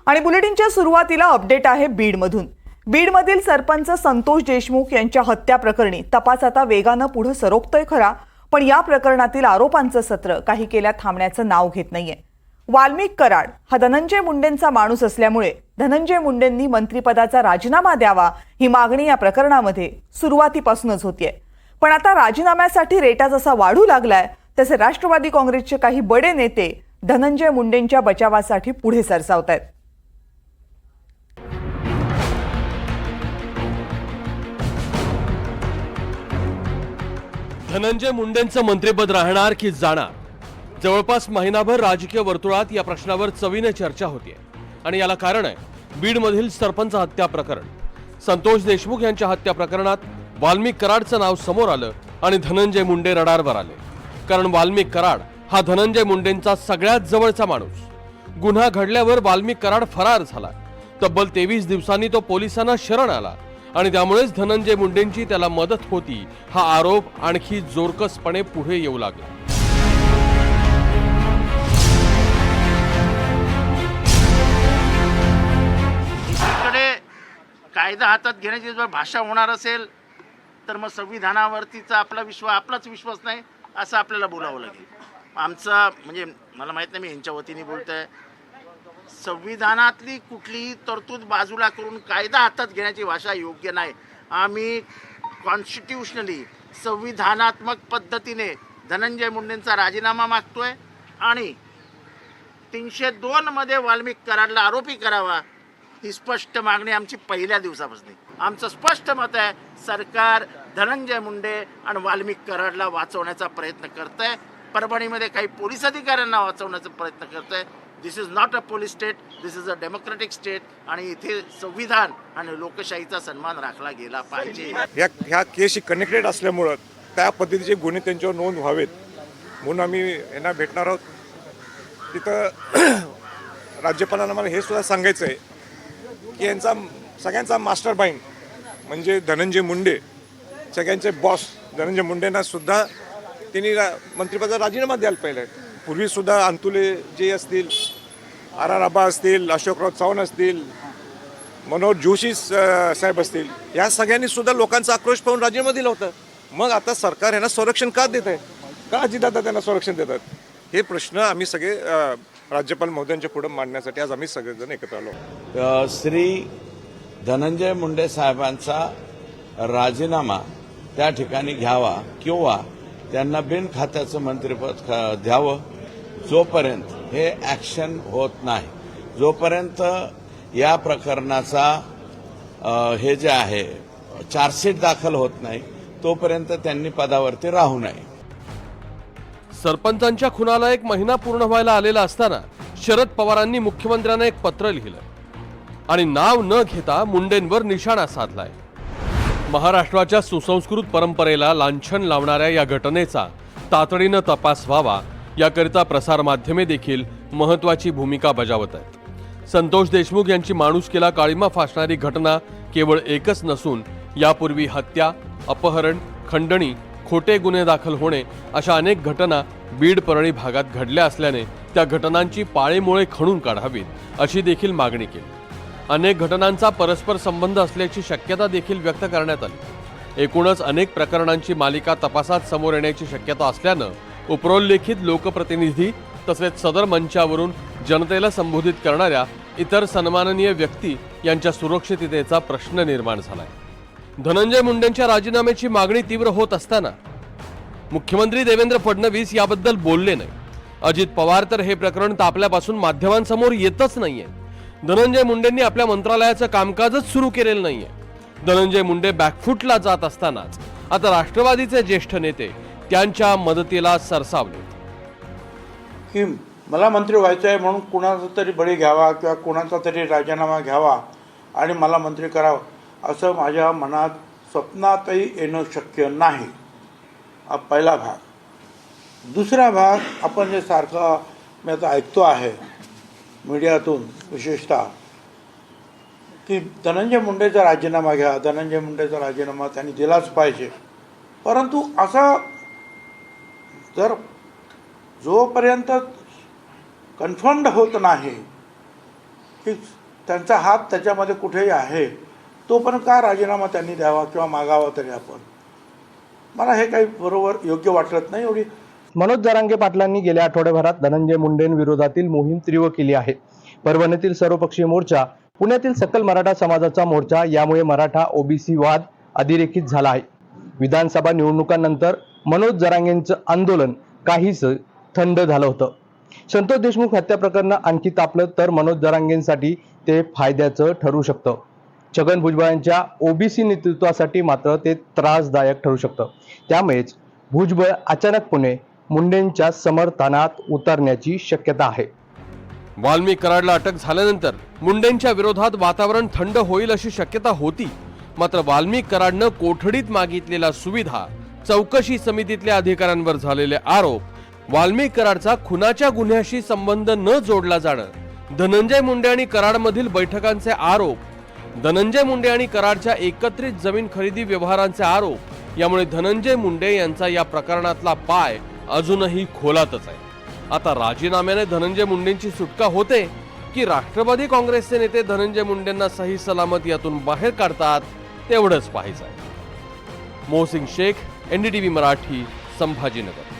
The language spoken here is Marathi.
आणि बुलेटिनच्या सुरुवातीला अपडेट आहे बीडमधून। बीडमधील सरपंच संतोष देशमुख यांच्या हत्या प्रकरणी तपास आता वेगाने पुढे सरकतोय खरा, पण या प्रकरणातील आरोपांचं सत्र काही केल्या थांबण्याचं नाव घेत नाहीये। वाल्मिक कराड हा धनंजय मुंडेंचा माणूस असल्यामुळे धनंजय मुंडेंनी मंत्रिपदाचा राजीनामा द्यावा ही मागणी या प्रकरणामध्ये सुरुवातीपासूनच होतीये। पण आता राजीनाम्यासाठी रेटा जसा वाढू लागलाय तसे राष्ट्रवादी काँग्रेसचे काही बडे नेते धनंजय मुंडेंच्या बचावासाठी पुढे सरसावतायत। धनंजय मुंडेंचं मंत्रिपद राहणार की जाणार? जवळपास महिनाभर राजकीय वर्तुळात या प्रश्नावर चवीने चर्चा होतीये आणि याला कारण आहे बीडमधील सरपंच हत्या प्रकरण। संतोष देशमुख यांच्या हत्या प्रकरणात वाल्मिक कराडचं नाव समोर आलं आणि धनंजय मुंडे रडारवर आले, कारण वाल्मिक कराड हा धनंजय मुंडेंचा सगळ्यात जवळचा माणूस। गुन्हा घडल्यावर वाल्मिक कराड फरार झाला। तब्बल 23 दिवसांनी तो पोलिसांना शरण आला आणि त्यामुळेच धनंजय मुंडेंची त्याला मदत होती हा आरोप आणखी जोरकसपणे पुढे येऊ लागला। एकीकडे कायदा हातात घेण्याची जर भाषा होणार असेल तर मग संविधानावरतीचा आपलाच विश्वास नाही असं आपल्याला बोलावं लागेल। आमचा म्हणजे मला माहित नाही, मी यांच्या वतीने बोलतोय, संविधानातली कुठलीही तरतूद बाजूला करून कायदा हातात घेण्याची भाषा योग्य नाही। आम्ही कॉन्स्टिट्यूशनली संविधानात्मक पद्धतीने धनंजय मुंडेंचा राजीनामा मागतोय आणि 302 मध्ये वाल्मिक कराडला आरोपी करावा ही स्पष्ट मागणी आमची पहिल्या दिवसापासून। आमचं स्पष्ट मत आहे, सरकार धनंजय मुंडे आणि वाल्मिक कराडला वाचवण्याचा प्रयत्न करतंय। परभणीमध्ये काही पोलीस अधिकाऱ्यांना वाचवण्याचा प्रयत्न करतंय। This is not a police state, this is a democratic state आणि इथे संविधान आणि लोकशाहीचा सन्मान राखला गेला पाहिजे। ह्या केसशी कनेक्टेड असल्यामुळं त्या पद्धतीचे गुन्हे त्यांच्यावर नोंद व्हावेत म्हणून आम्ही यांना भेटणार आहोत। तिथं राज्यपालांना मला हे सुद्धा सांगायचं आहे की यांचा सगळ्यांचा मास्टर माइंड म्हणजे धनंजय मुंडे, सगळ्यांचे बॉस धनंजय मुंडेंना सुद्धा त्यांनी मंत्रिपदाचा राजीनामा द्यायला पाहिजे। पूर्वीसुद्धा अंतुले जे असतील, आर आबा असतील, अशोकराव चव्हाण असतील, मनोहर जोशी साहेब असतील, या सगळ्यांनी सुद्धा लोकांचा आक्रोश पाहून राजीनामा दिला होता। मग आता सरकार यांना संरक्षण का देत आहे, का अजितदादा त्यांना संरक्षण देतात, हे प्रश्न आम्ही सगळे राज्यपाल महोदयांच्या पुढे मांडण्यासाठी आज आम्ही सगळेजण एकत्र आलो। श्री धनंजय मुंडे साहेबांचा राजीनामा त्या ठिकाणी घ्यावा किंवा त्यांना बिन खात्याचं मंत्रिपद द्यावं। जोपर्यंत हे ॲक्शन होत नाही, जोपर्यंत या प्रकरणाचा हे जे आहे चार्जशीट दाखल होत नाही, तोपर्यंत त्यांनी पदावरती राहू नये। सरपंचांच्या खुनाला 1 महिना पूर्ण व्हायला आलेला असताना शरद पवारांनी मुख्यमंत्र्यांना एक पत्र लिहिलं आणि नाव न घेता मुंडेंवर निशाणा साधलाय। महाराष्ट्राच्या सुसंस्कृत परंपरेला लांछन लावणाऱ्या या घटनेचा तातडीनं तपास व्हावा याकरिता प्रसारमाध्यमे देखील महत्त्वाची भूमिका बजावत आहेत। संतोष देशमुख यांची माणुसकीला काळिमा फासणारी घटना केवळ एकच नसून यापूर्वी हत्या, अपहरण, खंडणी, खोटे गुन्हे दाखल होणे अशा अनेक घटना बीड परळी भागात घडल्या असल्याने त्या घटनांची पाळेमुळे खणून काढावीत अशी देखील मागणी केली। अनेक घटनांचा परस्पर संबंध असल्याची शक्यता देखील व्यक्त करण्यात आली। एकूणच अनेक प्रकरणांची मालिका तपासात समोर येण्याची शक्यता असल्यानं उपरोल्लेखित लोकप्रतिनिधी तसेच सदर मंचावरून जनतेला संबोधित करणाऱ्या इतर सन्माननीय व्यक्ती यांच्या सुरक्षिततेचा प्रश्न निर्माण झालाय। धनंजय मुंडेंच्या राजीनाम्याची मागणी तीव्र होत असताना मुख्यमंत्री देवेंद्र फडणवीस याबद्दल बोलले नाही। अजित पवार तर हे प्रकरण तापल्यापासून माध्यमांसमोर येतच नाहीये। धनंजय मुंडेंनी आपल्या मंत्रालयाचं कामकाजच सुरू केलेलं नाहीये। धनंजय मुंडे बॅकफुटला जात असतानाच आता राष्ट्रवादीचे ज्येष्ठ नेते त्यांच्या मदतीला सरसावले की मला मंत्री व्हायचं आहे म्हणून कुणाचा तरी बळी घ्यावा किंवा कुणाचा तरी राजीनामा घ्यावा आणि मला मंत्री करावं असं माझ्या मनात स्वप्नातही येणं शक्य नाही। हा पहिला भाग। दुसरा भाग, आपण जे सारखं मी आता ऐकतो आहे मीडियातून विशेषतः की धनंजय मुंडेचा राजीनामा घ्या, धनंजय मुंडेचा राजीनामा त्यांनी दिलाच पाहिजे। परंतु असा जर जोपर्यंत कन्फर्म्ड होत नाही की त्यांचा हात त्याच्यामध्ये कुठेही आहे, तो पण का राजीनामा त्यांनी द्यावा किंवा मागावा तरी आपण. मला हे काही बरोबर योग्य वाटत नाही. एवढी मनोज जरांगे पाटलांनी गेल्या आठवड्याभरात धनंजय मुंडेंविरोधातील मोहीम तीव्र केली आहे. परभणीतील सर्वपक्षीय मोर्चा, पुण्यातील सकल मराठा समाजाचा मोर्चा यामुळे मराठा ओबीसी वाद अधोरेखित झाला आहे. विधानसभा निवडणुकांनंतर मनोज जरांगेंचं आंदोलन काहीच थंड झालं होतं. संतोष देशमुख हत्या प्रकरण आणखी तापलं तर मनोज जरांगेंसाठी ते फायद्याचं ठरू शकतं. छगन भुजबळांच्या ओबीसी नेतृत्वासाठी मात्र ते त्रासदायक ठरू शकतं. त्यामुळेच भुजबळ अचानकपणे मुंडेंच्या समर्थनात उतरण्याची शक्यता आहे. वाल्मिक कराडला अटक झाल्यानंतर मुंडेंच्या विरोधात वातावरण थंड होईल अशी शक्यता होती. मात्र वाल्मिक कराडनं कोठडीत मागितलेल्या सुविधा, चौकशी समितीतल्या अधिकाऱ्यांवर झालेले आरोप, वाल्मिक कराडचा खुनाच्या गुन्ह्याशी संबंध न जोडला जाणं, धनंजय मुंडे आणि कराडमधील बैठकांचे आरोप, धनंजय मुंडे आणि कराडच्या एकत्रित जमीन खरेदी व्यवहारांचे आरोप यामुळे धनंजय मुंडे यांचा या प्रकरणातला पाय अजूनही खोलातच आहे. आता राजीनाम्याने धनंजय मुंडेंची सुटका होते की राष्ट्रवादी काँग्रेसचे नेते धनंजय मुंडेंना सही सलामत यातून बाहेर काढतात, तेवढंच पाहायचं आहे. मोहसिन शेख, NDTV मराठी, संभाजीनगर.